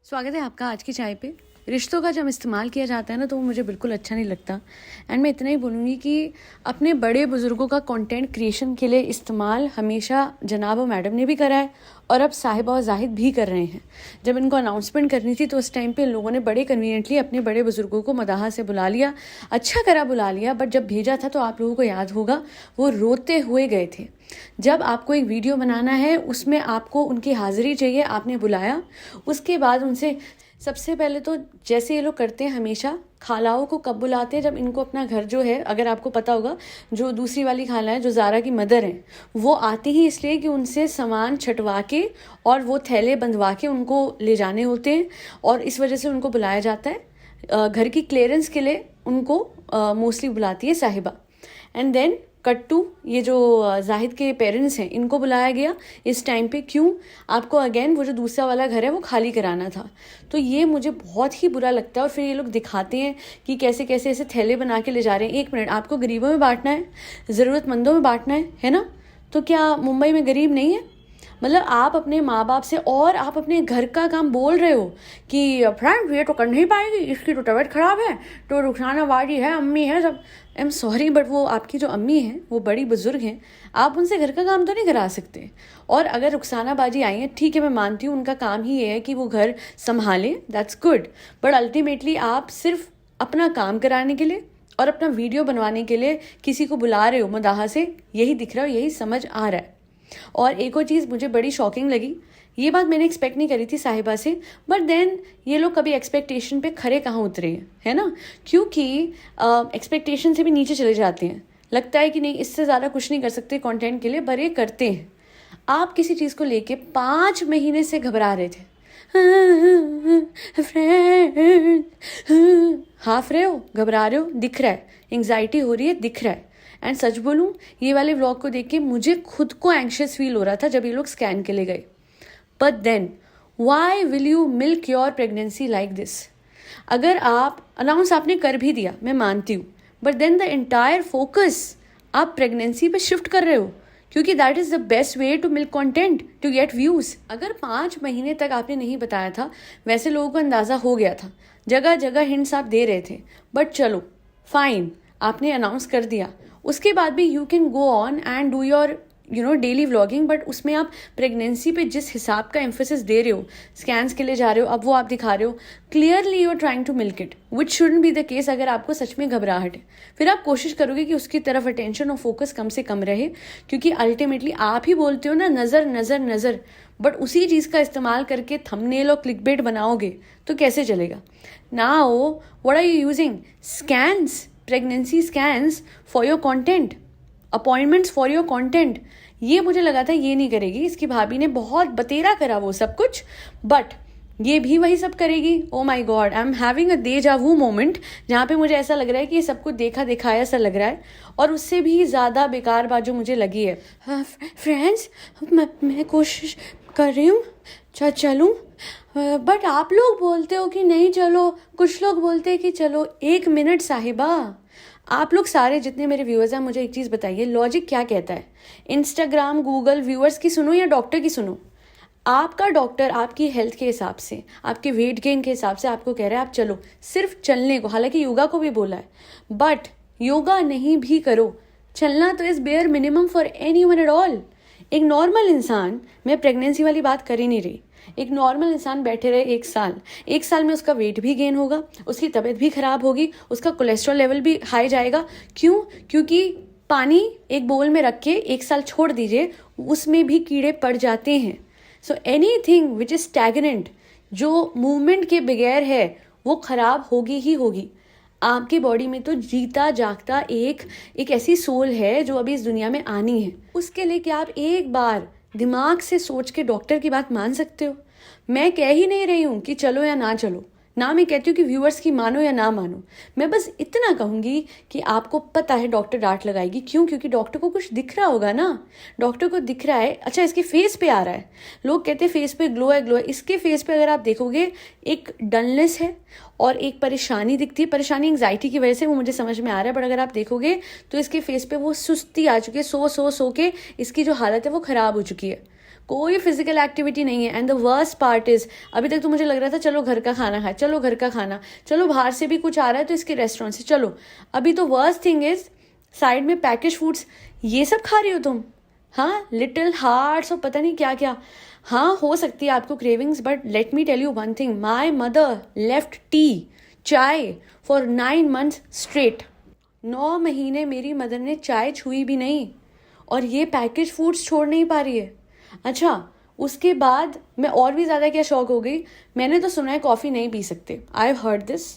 स्वागत है आपका आज की चाय पे। रिश्तों का जब इस्तेमाल किया जाता है ना तो वो मुझे बिल्कुल अच्छा नहीं लगता। एंड मैं इतना ही बोलूँगी कि अपने बड़े बुज़ुर्गों का कंटेंट क्रिएशन के लिए इस्तेमाल हमेशा जनाब और मैडम ने भी करा है और अब साहिबा और जाहिद भी कर रहे हैं। जब इनको अनाउंसमेंट करनी थी तो उस टाइम पे इन लोगों ने बड़े कन्वीनियंटली अपने बड़े बुज़ुर्गों को मदाहा से बुला लिया, अच्छा करा बुला लिया। बट जब भेजा था तो आप लोगों को याद होगा वो रोते हुए गए थे। जब आपको एक वीडियो बनाना है उसमें आपको उनकी हाज़िरी चाहिए, आपने बुलाया। उसके बाद उनसे सबसे पहले तो जैसे ये लोग करते हैं हमेशा, खालाओं को कब बुलाते हैं जब इनको अपना घर जो है, अगर आपको पता होगा, जो दूसरी वाली खाला है जो ज़ारा की मदर हैं, वो आती ही इसलिए कि उनसे सामान छटवा के और वो थैले बंधवा के उनको ले जाने होते हैं और इस वजह से उनको बुलाया जाता है। घर की क्लियरेंस के लिए उनको मोस्टली बुलाती है साहिबा। एंड देन कट्टू, ये जो जाहिद के पेरेंट्स हैं, इनको बुलाया गया इस टाइम पे। क्यों? आपको अगेन वो जो दूसरा वाला घर है वो खाली कराना था। तो ये मुझे बहुत ही बुरा लगता है। और फिर ये लोग दिखाते हैं कि कैसे कैसे ऐसे थैले बना के ले जा रहे हैं। एक मिनट, आपको गरीबों में बांटना है, ज़रूरतमंदों में बांटना है ना? तो क्या मुंबई में गरीब नहीं है? मतलब आप अपने माँ बाप से और आप अपने घर का काम बोल रहे हो कि फ्रेंड ये तो कर नहीं पाएगी, इसकी तो तबीयत खराब है, तो रुखसाना बाजी है, अम्मी है, सब। आई एम सॉरी बट वो आपकी जो अम्मी हैं वो बड़ी बुजुर्ग हैं, आप उनसे घर का काम तो नहीं करा सकते। और अगर रुखसाना बाजी आई हैं, ठीक है, मैं मानती हूँ उनका काम ही ये है कि वो घर संभालें, दैट्स गुड। बट अल्टीमेटली आप सिर्फ अपना काम कराने के लिए और अपना वीडियो बनवाने के लिए किसी को बुला रहे हो मदाहा से, यही दिख रहा है, यही समझ आ रहा है। और एक और चीज़ मुझे बड़ी शॉकिंग लगी, ये बात मैंने एक्सपेक्ट नहीं करी थी साहिबा से, बट देन ये लोग कभी एक्सपेक्टेशन पे खरे कहाँ उतरे हैं, है ना? क्योंकि एक्सपेक्टेशन से भी नीचे चले जाते हैं। लगता है कि नहीं, इससे ज़्यादा कुछ नहीं कर सकते कंटेंट के लिए, पर ये करते हैं। आप किसी चीज़ को लेके 5 महीने से घबरा रहे थे, फ्रेंड, हाफ रहे हो, घबरा रहे हो, दिख रहा है, एंग्जाइटी हो रही है, दिख रहा है। एंड सच बोलूँ, ये वाले व्लॉग को देख के मुझे खुद को एंग्शियस फील हो रहा था जब ये लोग स्कैन के लिए गए। But then why will you milk your pregnancy like this? अगर आप अनाउंस आपने कर भी दिया, मैं मानती हूँ, but then the entire focus आप प्रेगनेंसी पे शिफ्ट कर रहे हो, क्योंकि that is the best way to milk content to get views. अगर 5 महीने तक आपने नहीं बताया था, वैसे लोगों को अंदाज़ा हो गया था, जगह जगह हिंट्स आप दे रहे थे, बट चलो फाइन, आपने अनाउंस कर दिया। उसके बाद भी you can go on and do your daily vlogging, but उसमें आप प्रेगनेंसी पे जिस हिसाब का एम्फोसिस दे रहे हो, स्कैन्स के लिए जा रहे हो, अब वो आप दिखा रहे हो, clearly you are trying to milk it, which shouldn't be the case. अगर आपको सच में घबराहट है, फिर आप कोशिश करोगे कि उसकी तरफ अटेंशन और फोकस कम से कम रहे, क्योंकि अल्टीमेटली आप ही बोलते हो ना, नज़र नज़र नज़र। बट उसी चीज़ का इस्तेमाल करके थंबनेल और क्लिकबेट बनाओगे तो कैसे चलेगा? Now what are you using? Scans, pregnancy scans for your content, appointments for your content. ये मुझे लगा था ये नहीं करेगी, इसकी भाभी ने बहुत बतेरा करा वो सब कुछ, बट ये भी वही सब करेगी। Oh my God, I am having a deja vu moment, जहाँ पे मुझे ऐसा लग रहा है कि ये सब कुछ देखा दिखाया सा लग रहा है। और उससे भी ज़्यादा बेकार बात जो मुझे लगी है, फ्रेंड्स मैं कोशिश कर रही हूँ चलूँ, बट आप लोग बोलते हो कि नहीं चलो, कुछ लोग बोलते हैं कि चलो। 1 मिनट साहिबा, आप लोग सारे जितने मेरे व्यूअर्स हैं, मुझे एक चीज़ बताइए, लॉजिक क्या कहता है? इंस्टाग्राम, गूगल, व्यूअर्स की सुनो या डॉक्टर की सुनो? आपका डॉक्टर आपकी हेल्थ के हिसाब से, आपके वेट गेन के हिसाब से आपको कह रहा है आप चलो, सिर्फ चलने को। हालांकि योगा को भी बोला है, बट योगा नहीं भी करो, चलना तो is bare minimum for anyone at all. एक नॉर्मल इंसान, मैं प्रेगनेंसी वाली बात कर ही नहीं रही, एक नॉर्मल इंसान बैठे रहे 1 साल में उसका वेट भी गेन होगा, उसकी तबीयत भी खराब होगी, उसका कोलेस्ट्रॉल लेवल भी हाई जाएगा। क्यों? क्योंकि पानी एक बोल में रख के 1 साल छोड़ दीजिए, उसमें भी कीड़े पड़ जाते हैं। So anything which is stagnant, जो मूवमेंट के बगैर है, वो खराब होगी ही होगी। आपकी बॉडी में तो जीता जागता एक ऐसी सोल है जो अभी इस दुनिया में आनी है। उसके लिए क्या आप एक बार दिमाग से सोच के डॉक्टर की बात मान सकते हो? मैं कह ही नहीं रही हूँ कि चलो या ना चलो, ना मैं कहती हूँ कि व्यूअर्स की मानो या ना मानो। मैं बस इतना कहूँगी कि आपको पता है डॉक्टर डांट लगाएगी। क्यों? क्योंकि डॉक्टर को कुछ दिख रहा होगा ना, डॉक्टर को दिख रहा है, अच्छा इसके फेस पे आ रहा है, लोग कहते हैं फेस पे ग्लो है, ग्लो है। इसके फेस पे अगर आप देखोगे एक डलनेस है और एक परेशानी दिखती है। परेशानी एंग्जाइटी की वजह से, वो मुझे समझ में आ रहा है, बट अगर आप देखोगे तो इसके फेस पे वो सुस्ती आ चुकी है, सो के इसकी जो हालत है वो ख़राब हो चुकी है। कोई फिजिकल एक्टिविटी नहीं है। And the worst part is, अभी तक तो मुझे लग रहा था चलो घर का खाना खाए, चलो घर का खाना, चलो बाहर से भी कुछ आ रहा है तो इसके रेस्टोरेंट से चलो। अभी तो वर्स्ट थिंग इज साइड में पैकेज फूड्स, ये सब खा रही हो तुम। हाँ, लिटिल हार्ट्स और पता नहीं क्या क्या। हाँ, हो सकती है आपको cravings, but let me tell you one thing, my mother left tea, chai for 9 months straight. 9 महीने मेरी मदर ने चाय छुई भी नहीं, और ये पैकेज फूड्स छोड़ नहीं पा रही है। अच्छा, उसके बाद मैं और भी ज़्यादा क्या शौक हो गई, मैंने तो सुना है कॉफ़ी नहीं पी सकते। I have heard this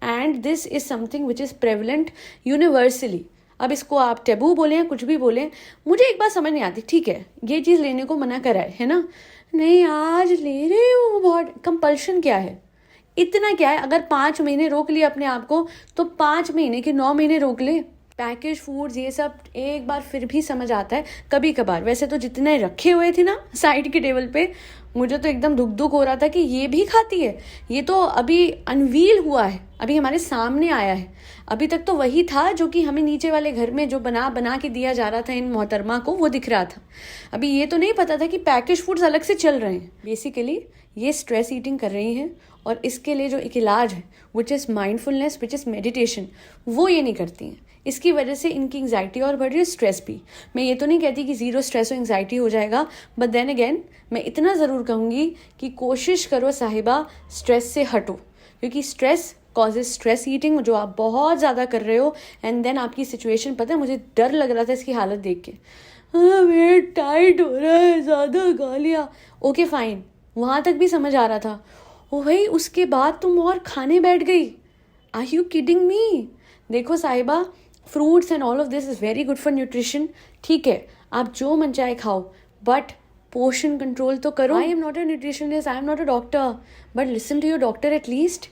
and this is something which is prevalent universally. अब इसको आप टेबू बोलें या कुछ भी बोलें, मुझे एक बात समझ नहीं आती। ठीक है, ये चीज़ लेने को मना करा है ना, नहीं आज ले रही हूँ, बहुत कंपल्शन क्या है, इतना क्या है। अगर 5 महीने रोक लिए अपने आप को, तो 5 महीने के 9 महीने रोक ले। पैकेज फूड्स ये सब एक बार फिर भी समझ आता है कभी कभार, वैसे तो जितने रखे हुए थे ना साइड के टेबल पे, मुझे तो एकदम दुख दुख हो रहा था कि ये भी खाती है। ये तो अभी अनवील हुआ है, अभी हमारे सामने आया है। अभी तक तो वही था जो कि हमें नीचे वाले घर में जो बना बना के दिया जा रहा था इन मोहतरमा को, वो दिख रहा था। अभी ये तो नहीं पता था कि पैकेज फूड्स अलग से चल रहे हैं। बेसिकली ये स्ट्रेस ईटिंग कर रही हैं, और इसके लिए जो एक इलाज है which is mindfulness, which is meditation, वो ये नहीं करती हैं। इसकी वजह से इनकी एंग्जाइटी और बढ़ रही है, स्ट्रेस भी। मैं ये तो नहीं कहती कि ज़ीरो स्ट्रेस और एंग्जाइटी हो जाएगा, बट देन अगेन मैं इतना ज़रूर कहूँगी कि कोशिश करो साहिबा, स्ट्रेस से हटो, क्योंकि स्ट्रेस कॉजेज स्ट्रेस ईटिंग, जो आप बहुत ज़्यादा कर रहे हो। एंड देन आपकी सिचुएशन, पता है मुझे डर लग रहा था इसकी हालत देख के, हाँ वेट टाइट हो रहा है, ज़्यादा गालियाँ, ओके फाइन, वहाँ तक भी समझ आ रहा था। ओ भाई, उसके बाद तुम और खाने बैठ गई, आर यू किडिंग मी? देखो साहिबा, fruits and all of this is very good for nutrition, ठीक है, आप जो मन चाहे खाओ, बट पोर्शन कंट्रोल तो करो। I am not a nutritionist, I am not a doctor, but listen to your doctor at least.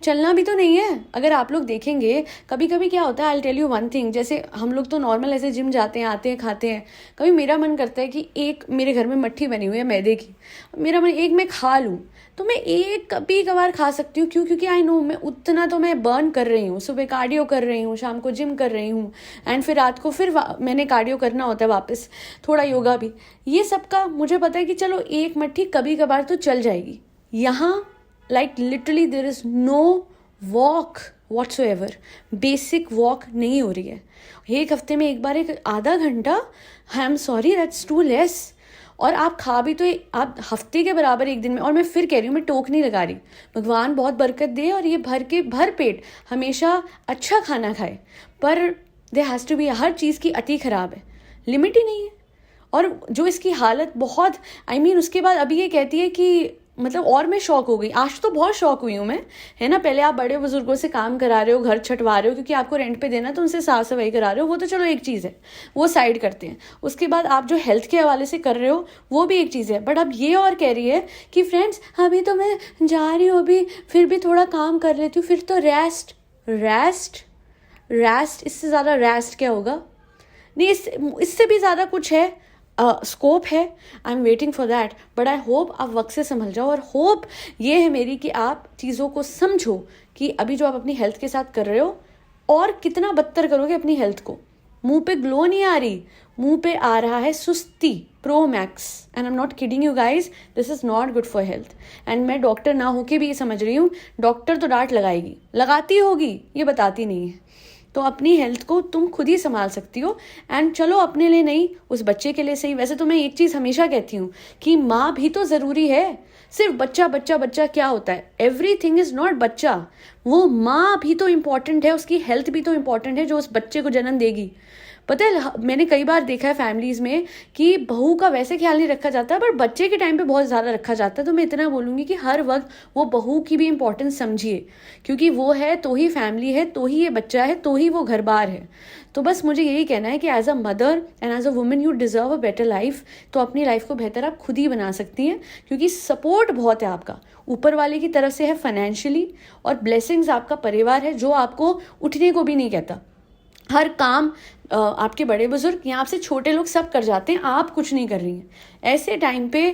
चलना भी तो नहीं है। अगर आप लोग देखेंगे, कभी कभी क्या होता है, I tell you one thing, जैसे हम लोग तो नॉर्मल ऐसे जिम जाते हैं, आते हैं, खाते हैं, कभी मेरा मन करता है कि एक मेरे घर में मट्ठी बनी हुई है मैदे की, मेरा मन एक मैं खा लूँ, तो मैं एक कभी कभार खा सकती हूँ। क्यों? क्योंकि आई नो मैं उतना तो मैं बर्न कर रही हूँ, सुबह कार्डियो कर रही हूँ, शाम को जिम कर रही हूँ, एंड फिर रात को फिर मैंने कार्डियो करना होता है वापस, थोड़ा योगा भी, ये सब का मुझे पता है कि चलो एक मट्ठी कभी कभार तो चल जाएगी। यहाँ like literally there is no walk whatsoever, basic walk नहीं हो रही है। एक हफ्ते में एक बार एक आधा घंटा, I am sorry that's too less. और आप खा भी तो आप हफ्ते के बराबर एक दिन में, और मैं फिर कह रही हूँ, मैं टोक नहीं लगा रही, भगवान बहुत बरकत दे और ये भर पेट हमेशा अच्छा खाना खाए, पर दे हैज़ टू बी, हर चीज़ की अति ख़राब है, लिमिट ही नहीं है। और जो इसकी हालत बहुत, आई मीन उसके बाद अभी ये कहती है कि मतलब, और मैं शौक हो गई, आज तो बहुत शौक हुई हूँ मैं, है ना। पहले आप बड़े बुजुर्गों से काम करा रहे हो, घर छटवा रहे हो क्योंकि आपको रेंट पे देना, तो उनसे साफ सफाई करा रहे हो, वो तो चलो एक चीज़ है, वो साइड करते हैं। उसके बाद आप जो हेल्थ के हवाले से कर रहे हो, वो भी एक चीज़ है। बट अब ये और कह रही है कि फ्रेंड्स अभी तो मैं जा रही हूँ, अभी फिर भी थोड़ा काम कर लेती हूँ, फिर तो रेस्ट रेस्ट रेस्ट, इससे ज़्यादा रेस्ट क्या होगा? नहीं, इससे भी ज़्यादा कुछ है, स्कोप है। I am waiting for that, but I hope आप वक्त से संभल जाओ। और होप ये है मेरी कि आप चीज़ों को समझो कि अभी जो आप अपनी हेल्थ के साथ कर रहे हो, और कितना बदतर करोगे अपनी हेल्थ को। मुंह पे ग्लो नहीं आ रही, मुंह पे आ रहा है सुस्ती pro max, and I am not kidding you guys, this is not good for health. And मैं डॉक्टर ना होके भी ये समझ रही हूँ, डॉक्टर तो डांट लगाएगी, लगाती होगी, ये बताती नहीं है। तो अपनी हेल्थ को तुम खुद ही संभाल सकती हो। एंड चलो अपने लिए नहीं, उस बच्चे के लिए सही। वैसे तो मैं एक चीज़ हमेशा कहती हूँ कि माँ भी तो ज़रूरी है। सिर्फ बच्चा बच्चा बच्चा क्या होता है? एवरीथिंग इज़ नॉट बच्चा, वो माँ भी तो इम्पॉर्टेंट है, उसकी हेल्थ भी तो इम्पॉर्टेंट है जो उस बच्चे को जन्म देगी। पता है, मैंने कई बार देखा है फैमिलीज़ में कि बहू का वैसे ख्याल नहीं रखा जाता, पर बच्चे के टाइम पे बहुत ज़्यादा रखा जाता है। तो मैं इतना बोलूँगी कि हर वक्त वो बहू की भी इम्पोर्टेंस समझिए, क्योंकि वो है तो ही फैमिली है, तो ही ये बच्चा है, तो ही वो घर बार है। तो बस मुझे यही कहना है कि as a mother and as a women you deserve a better life. तो अपनी लाइफ को बेहतर आप खुद ही बना सकती हैं, क्योंकि सपोर्ट बहुत है आपका ऊपर वाले की तरफ से है फाइनेंशियली, और ब्लेसिंग्स आपका परिवार है जो आपको उठने को भी नहीं कहता। हर काम आपके बड़े बुजुर्ग या आपसे छोटे लोग सब कर जाते हैं, आप कुछ नहीं कर रही हैं। ऐसे टाइम पे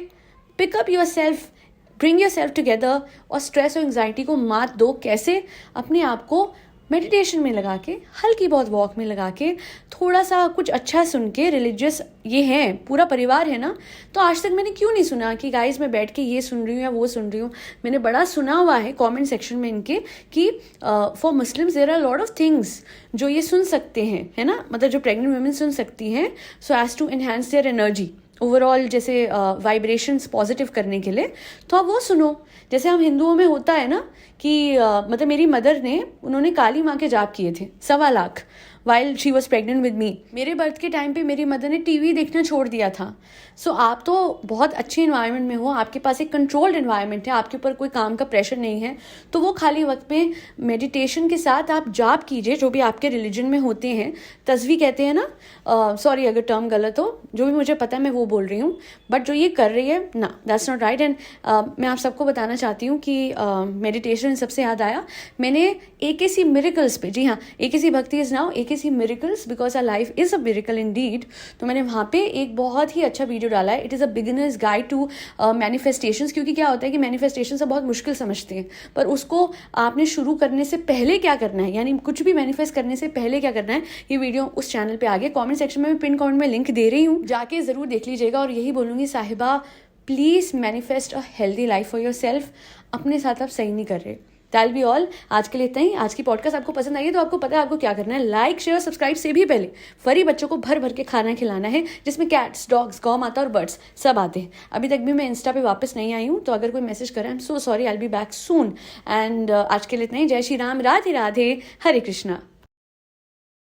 pick up yourself, bring yourself together, और स्ट्रेस और एंग्जाइटी को मात दो। कैसे? अपने आप को मेडिटेशन में लगा के, हल्की बहुत वॉक में लगा के, थोड़ा सा कुछ अच्छा सुन के, रिलीजियस ये हैं, पूरा परिवार है ना, तो आज तक मैंने क्यों नहीं सुना कि गाइस मैं बैठ के ये सुन रही हूँ या वो सुन रही हूँ। मैंने बड़ा सुना हुआ है कमेंट सेक्शन में इनके कि for Muslims there are lot of things जो ये सुन सकते हैं, है ना, मतलब जो प्रेग्नेंट वुमेन सुन सकती हैं, so as to enhance their energy overall, जैसे वाइब्रेशंस पॉजिटिव करने के लिए, तो आप वो सुनो। जैसे हम हिंदुओं में होता है ना कि मतलब मेरी मदर ने, उन्होंने काली माँ के जाप किए थे 1.25 lakh while she was pregnant with me. मेरे बर्थ के टाइम पे मेरी मदर ने टीवी देखना छोड़ दिया था। सो आप तो बहुत अच्छे इन्वायरमेंट में हो, आपके पास एक कंट्रोल्ड इन्वायरमेंट है, आपके ऊपर कोई काम का प्रेशर नहीं है, तो वो खाली वक्त में मेडिटेशन के साथ आप जाप कीजिए, जो भी आपके रिलीजन में होते हैं। तस्वीर कहते हैं ना, सॉरी अगर टर्म गलत हो, जो भी मुझे पता है मैं वो बोल रही हूँ, बट जो ये कर रही है ना, दैट्स नॉट राइट। एंड मैं आप सबको बताना चाहती हूँ कि मेडिटेशन सबसे याद आया, मैंने AKC मिरेकल्स पे, जी हाँ, AKC भक्ति is now AKC miracles because our life is a miracle Indeed, तो मैंने वहाँ पे एक बहुत ही अच्छा वीडियो डाला है। It is a beginners guide to manifestations, क्योंकि क्या होता है कि मैनिफेस्टेशन से बहुत मुश्किल समझते हैं, पर उसको आपने शुरू करने से पहले क्या करना है, यानी कुछ भी मैनिफेस्ट करने से पहले क्या करना है, ये वीडियो उस चैनल पे आगे कमेंट सेक्शन में मैं पिन कमेंट में लिंक दे रही हूँ, जाके ज़रूर देख लीजिएगा। और यही बोलूँगी साहिबा, please manifest a healthy life for your self. अपने साथ आप सही नहीं कर रहे। दैट बी ऑल, आज के लिए इतना ही। आज की पॉडकास्ट आपको पसंद आई है तो आपको पता है आपको क्या करना है, लाइक शेयर सब्सक्राइब से भी पहले फरी बच्चों को भर भर के खाना खिलाना है, जिसमें कैट्स, डॉग्स, गौ माता और बर्ड्स सब आते हैं। अभी तक भी मैं इंस्टा पे वापस नहीं आई हूँ, तो अगर कोई मैसेज करे, I am so sorry, I will be back soon. And आज के लिए इतना ही। जय श्री राम, राधे राधे, हरे कृष्णा।